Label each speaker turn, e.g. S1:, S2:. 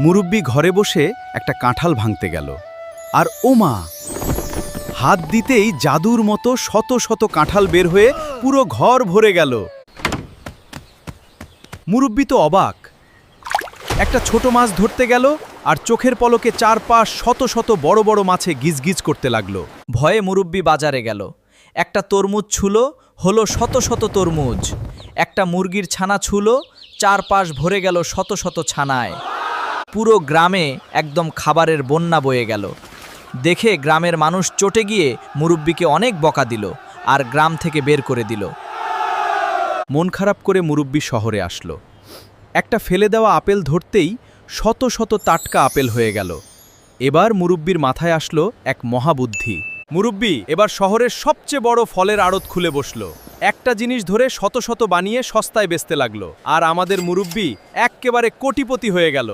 S1: মুরব্বি ঘরে বসে একটা কাঁঠাল ভাঙতে গেল, আর ওমা, হাত দিতেই জাদুর মতো শত শত কাঁঠাল বের হয়ে পুরো ঘর ভরে গেল। মুরব্বি তো অবাক। একটা ছোট মাছ ধরতে গেল, আর চোখের পলকে চারপাশ শত শত বড় বড় মাছে গিজগিজ করতে লাগলো।
S2: ভয়ে মুরব্বি বাজারে গেল। একটা তরমুজ ছুলো, হলো শত শত তরমুজ। একটা মুরগির ছানা ছুলো, চারপাশ ভরে গেল শত শত ছানায়। পুরো গ্রামে একদম খাবারের বন্যা বয়ে গেল। দেখে গ্রামের মানুষ চটে গিয়ে মুরব্বিকে অনেক বকা দিল, আর গ্রাম থেকে বের করে দিল।
S1: মন খারাপ করে মুরব্বি শহরে আসলো। একটা ফেলে দেওয়া আপেল ধরতেই শত শত টাটকা আপেল হয়ে গেল। এবার মুরব্বির মাথায় আসলো এক মহাবুদ্ধি। মুরব্বি এবার শহরের সবচেয়ে বড় ফলের আড়ত খুলে বসলো। একটা জিনিস ধরে শত শত বানিয়ে সস্তায় বেচতে লাগলো, আর আমাদের মুরব্বি এক্কেবারে কোটিপতি হয়ে গেল।